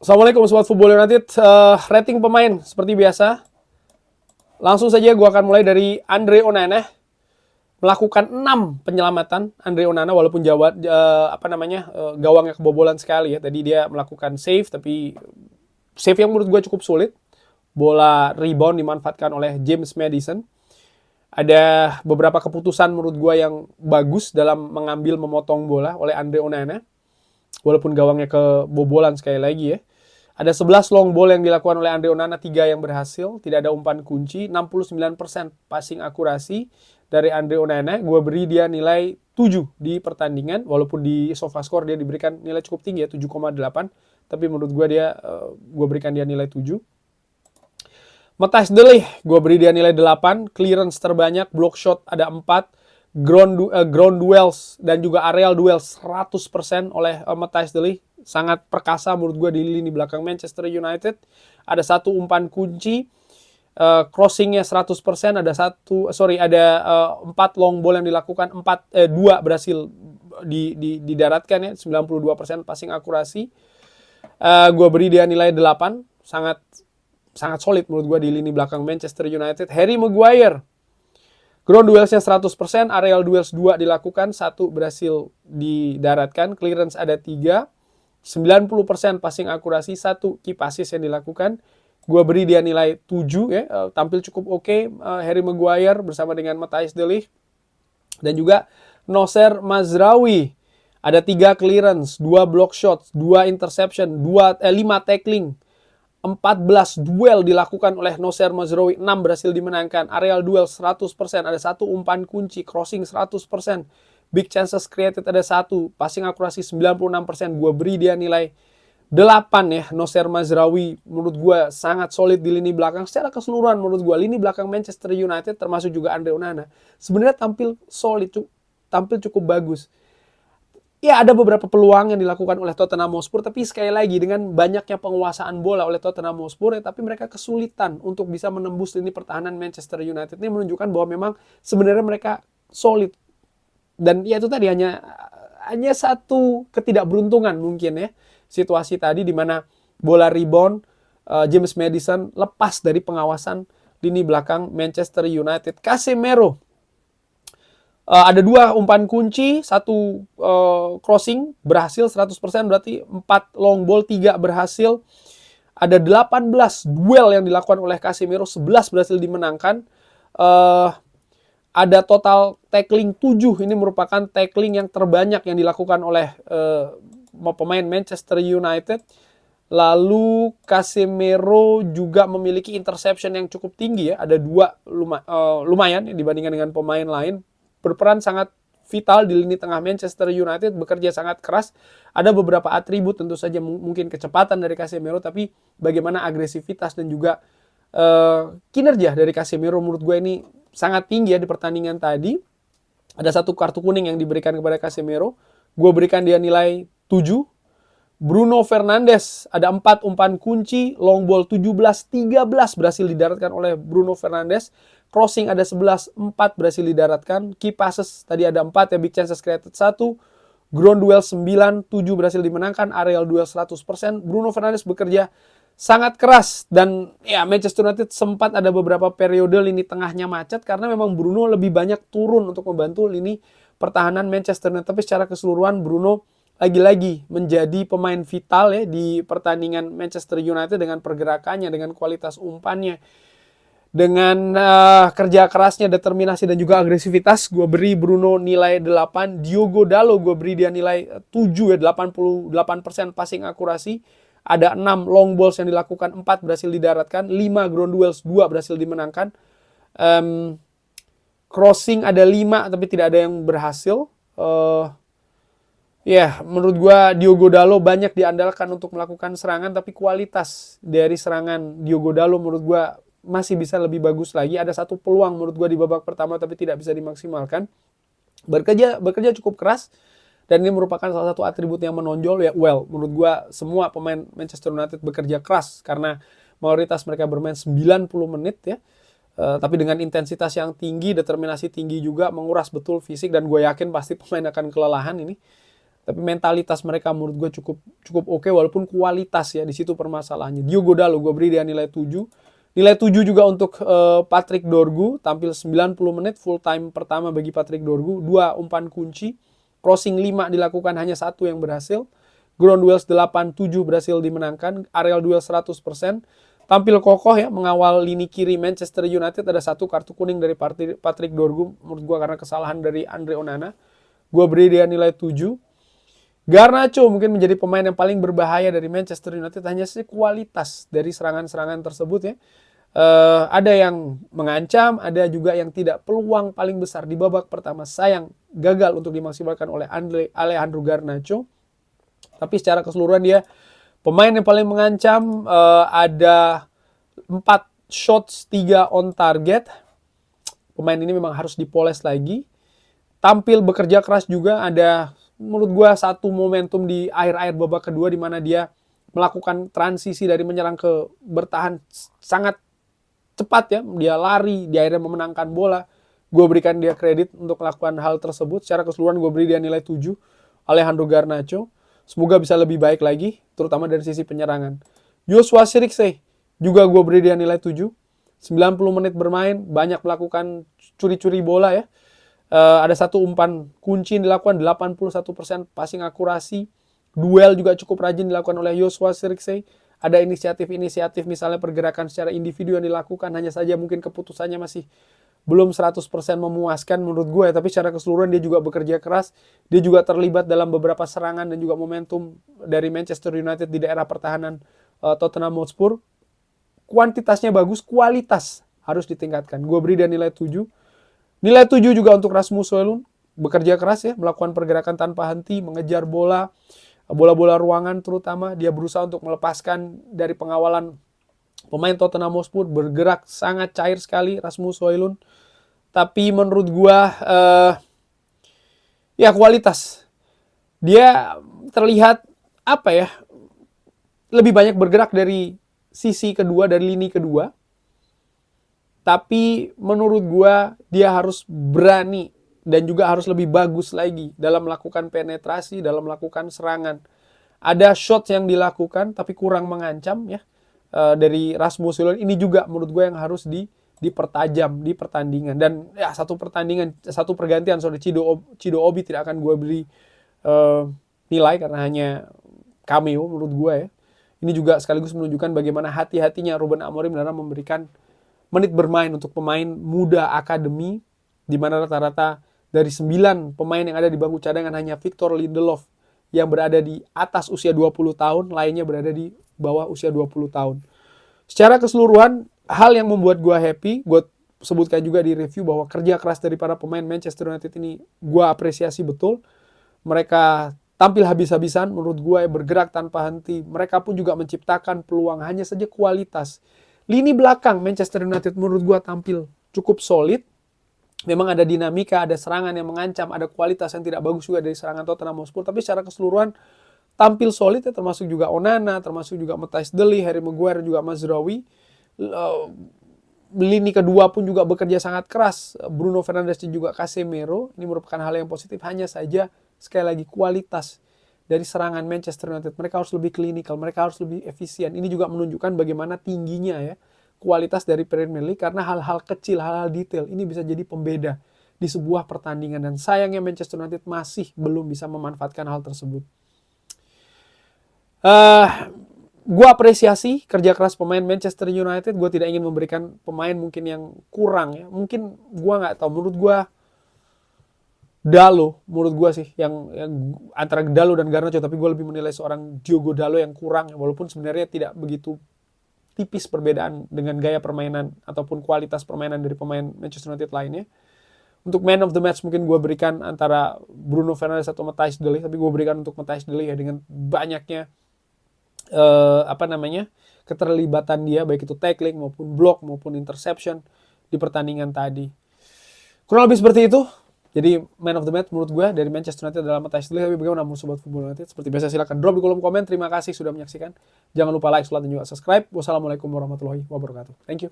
Assalamualaikum Sobat Football United. Rating pemain seperti biasa. Langsung saja gue akan mulai dari Andre Onana. Melakukan 6 penyelamatan Andre Onana walaupun gawangnya kebobolan sekali ya. Tadi dia melakukan save tapi save yang menurut gue cukup sulit. Bola rebound dimanfaatkan oleh James Maddison. Ada beberapa keputusan menurut gue yang bagus dalam mengambil memotong bola oleh Andre Onana. Walaupun gawangnya kebobolan sekali lagi ya. Ada 11 long ball yang dilakukan oleh Andre Onana, 3 yang berhasil. Tidak ada umpan kunci, 69% passing akurasi dari Andre Onana. Gue beri dia nilai 7 di pertandingan. Walaupun di SofaScore dia diberikan nilai cukup tinggi ya, 7,8. Tapi menurut gue gue berikan dia nilai 7. Matthijs de Ligt, gue beri dia nilai 8. Clearance terbanyak, block shot ada 4. Ground duels dan juga aerial duels 100% oleh Matthijs de Ligt. Sangat perkasa menurut gue di lini belakang Manchester United. Ada 1 umpan kunci, crossingnya 100%, ada 4 long ball yang dilakukan, 2 berhasil didaratkan ya, 92% passing akurasi. Gue beri dia nilai 8, sangat solid menurut gue di lini belakang Manchester United. Harry Maguire, ground duelsnya 100%, aerial duels 2 dilakukan, 1 berhasil didaratkan, clearance ada 3, 90% passing akurasi, 1 key passes yang dilakukan. Gue beri dia nilai 7 ya, tampil cukup oke. Harry Maguire bersama dengan Matthijs de Ligt. Dan juga Noussair Mazraoui. Ada 3 clearance, 2 block shots, 2 interception, 5 tackling. 14 duel dilakukan oleh Noussair Mazraoui, 6 berhasil dimenangkan. Aerial duel 100%, ada 1 umpan kunci, crossing 100%. Big chances created ada 1, passing akurasi 96%. Gue beri dia nilai 8 ya. Noussair Mazraoui menurut gue sangat solid di lini belakang. Secara keseluruhan menurut gue lini belakang Manchester United termasuk juga Andre Onana sebenarnya tampil solid, tampil cukup bagus. Ya ada beberapa peluang yang dilakukan oleh Tottenham Hotspur, tapi sekali lagi dengan banyaknya penguasaan bola oleh Tottenham Hotspur ya, tapi mereka kesulitan untuk bisa menembus lini pertahanan Manchester United. Ini menunjukkan bahwa memang sebenarnya mereka solid. Dan ya itu tadi hanya satu ketidakberuntungan mungkin ya. Situasi tadi di mana bola rebound James Maddison lepas dari pengawasan lini belakang Manchester United. Casemiro, ada 2 umpan kunci, 1 crossing berhasil 100%, berarti 4 long ball, 3 berhasil. Ada 18 duel yang dilakukan oleh Casemiro, 11 berhasil dimenangkan. Ada total tackling 7, ini merupakan tackling yang terbanyak yang dilakukan oleh pemain Manchester United. Lalu Casemiro juga memiliki interception yang cukup tinggi ya, ada 2 lumayan ya, dibandingkan dengan pemain lain. Berperan sangat vital di lini tengah Manchester United, bekerja sangat keras. Ada beberapa atribut tentu saja, mungkin kecepatan dari Casemiro, tapi bagaimana agresivitas dan juga kinerja dari Casemiro menurut gue ini sangat tinggi ya di pertandingan tadi. Ada 1 kartu kuning yang diberikan kepada Casemiro. Gue berikan dia nilai 7. Bruno Fernandes, ada 4 umpan kunci, long ball 17, 13 berhasil didaratkan oleh Bruno Fernandes. Crossing ada 11, 4 berhasil didaratkan. Key passes tadi ada 4 ya, big chances created 1. Ground duel 9, 7 berhasil dimenangkan. Aerial duel 100%. Bruno Fernandes bekerja sangat keras dan ya Manchester United sempat ada beberapa periode lini tengahnya macet karena memang Bruno lebih banyak turun untuk membantu lini pertahanan Manchester United. Tapi secara keseluruhan Bruno lagi-lagi menjadi pemain vital ya di pertandingan Manchester United dengan pergerakannya, dengan kualitas umpannya, dengan kerja kerasnya, determinasi dan juga agresivitas. Gue beri Bruno nilai 8. Diogo Dalot gue beri dia nilai 7 ya, 88% passing akurasi. Ada 6 long balls yang dilakukan, 4 berhasil didaratkan, 5 ground duels, 2 berhasil dimenangkan. Crossing ada 5 tapi tidak ada yang berhasil. Menurut gue Diogo Dalot banyak diandalkan untuk melakukan serangan, tapi kualitas dari serangan Diogo Dalot menurut gue masih bisa lebih bagus lagi. Ada 1 peluang menurut gue di babak pertama tapi tidak bisa dimaksimalkan. Bekerja cukup keras. Dan ini merupakan salah satu atribut yang menonjol ya. Menurut gue semua pemain Manchester United bekerja keras karena mayoritas mereka bermain 90 menit ya. Tapi dengan intensitas yang tinggi, determinasi tinggi juga, menguras betul fisik, dan gue yakin pasti pemain akan kelelahan ini. Tapi mentalitas mereka menurut gue cukup oke, walaupun kualitas ya di situ permasalahannya. Diogo Dalot gue beri dia nilai 7. Nilai 7 juga untuk Patrick Dorgu, tampil 90 menit full time pertama bagi Patrick Dorgu, 2 umpan kunci, crossing 5 dilakukan, hanya 1 yang berhasil. Ground duels 8-7 berhasil dimenangkan, aerial duel 100%. Tampil kokoh ya, mengawal lini kiri Manchester United. Ada 1 kartu kuning dari Patrick Dorgu menurut gue karena kesalahan dari Andre Onana. Gue beri dia nilai 7. Garnacho mungkin menjadi pemain yang paling berbahaya dari Manchester United, hanya sih kualitas dari serangan-serangan tersebut ya. Ada yang mengancam, ada juga yang tidak. Peluang paling besar di babak pertama sayang gagal untuk dimaksimalkan oleh Alejandro Garnacho. Tapi secara keseluruhan dia pemain yang paling mengancam. Ada 4 shots, 3 on target. Pemain ini memang harus dipoles lagi. Tampil bekerja keras juga. Ada menurut gue 1 momentum di akhir-akhir babak kedua di mana dia melakukan transisi dari menyerang ke bertahan sangat cepat ya. Dia lari, dia akhirnya memenangkan bola. Gue berikan dia kredit untuk melakukan hal tersebut. Secara keseluruhan gue beri dia nilai 7. Alejandro Garnacho. Semoga bisa lebih baik lagi, terutama dari sisi penyerangan. Joshua Zirkzee juga gue beri dia nilai 7. 90 menit bermain, banyak melakukan curi-curi bola ya. Ada 1 umpan kunci dilakukan, 81% passing akurasi. Duel juga cukup rajin dilakukan oleh Joshua Zirkzee. Ada inisiatif misalnya pergerakan secara individu yang dilakukan, hanya saja mungkin keputusannya masih belum 100% memuaskan menurut gue, tapi secara keseluruhan dia juga bekerja keras. Dia juga terlibat dalam beberapa serangan dan juga momentum dari Manchester United di daerah pertahanan Tottenham Hotspur. Kuantitasnya bagus, kualitas harus ditingkatkan. Gue beri dia nilai 7. Nilai 7 juga untuk Rasmus Højlund, bekerja keras ya, melakukan pergerakan tanpa henti, mengejar bola-bola ruangan terutama. Dia berusaha untuk melepaskan dari pengawalan pemain Tottenham Hotspur, bergerak sangat cair sekali Rasmus Højlund. Tapi menurut gua ya kualitas. Dia terlihat apa ya? Lebih banyak bergerak dari sisi kedua, dari lini kedua. Tapi menurut gua dia harus berani dan juga harus lebih bagus lagi dalam melakukan penetrasi, dalam melakukan serangan. Ada shots yang dilakukan tapi kurang mengancam ya. Dari Rasmus Højlund ini juga menurut gue yang harus dipertajam di pertandingan. Dan ya satu pergantian Chido Obi tidak akan gue beri nilai karena hanya cameo menurut gue ya. Ini juga sekaligus menunjukkan bagaimana hati-hatinya Ruben Amorim dalam memberikan menit bermain untuk pemain muda akademi, di mana rata-rata dari 9 pemain yang ada di bangku cadangan hanya Victor Lindelof yang berada di atas usia 20 tahun, lainnya berada di bawah usia 20 tahun. Secara keseluruhan, hal yang membuat gue happy, gue sebutkan juga di review bahwa kerja keras dari para pemain Manchester United ini gue apresiasi betul. Mereka tampil habis-habisan, menurut gue bergerak tanpa henti. Mereka pun juga menciptakan peluang, hanya saja kualitas. Lini belakang Manchester United menurut gue tampil cukup solid. Memang ada dinamika, ada serangan yang mengancam, ada kualitas yang tidak bagus juga dari serangan Tottenham Hotspur. Tapi secara keseluruhan tampil solid ya, termasuk juga Onana, termasuk juga Matthijs de Ligt, Harry Maguire, juga Mazraoui. Lini kedua pun juga bekerja sangat keras. Bruno Fernandes dan juga Casemiro. Ini merupakan hal yang positif. Hanya saja sekali lagi kualitas dari serangan Manchester United. Mereka harus lebih klinikal, mereka harus lebih efisien. Ini juga menunjukkan bagaimana tingginya ya kualitas dari Premier League, karena hal-hal kecil, hal-hal detail ini bisa jadi pembeda di sebuah pertandingan. Dan sayangnya Manchester United masih belum bisa memanfaatkan hal tersebut. Gue apresiasi kerja keras pemain Manchester United. Gue tidak ingin memberikan pemain mungkin yang kurang ya. Mungkin gue nggak tahu. Menurut gue Dalot, menurut gue sih yang antara Dalot dan Garnacho. Tapi gue lebih menilai seorang Diogo Dalot yang kurang. Walaupun sebenarnya tidak begitu tipis perbedaan dengan gaya permainan ataupun kualitas permainan dari pemain Manchester United lainnya. Untuk man of the match mungkin gue berikan antara Bruno Fernandes atau Matthijs de Ligt. Tapi gue berikan untuk Matthijs de Ligt ya, dengan banyaknya keterlibatan dia, baik itu tackling maupun block maupun interception di pertandingan tadi. Kurang lebih seperti itu. Jadi man of the match menurut gue dari Manchester United adalah Matthijs de Ligt. Tapi bagaimana menurut Sobat Football United? Seperti biasa silahkan drop di kolom komen. Terima kasih sudah menyaksikan. Jangan lupa like, dan juga subscribe. Wassalamualaikum warahmatullahi wabarakatuh. Thank you.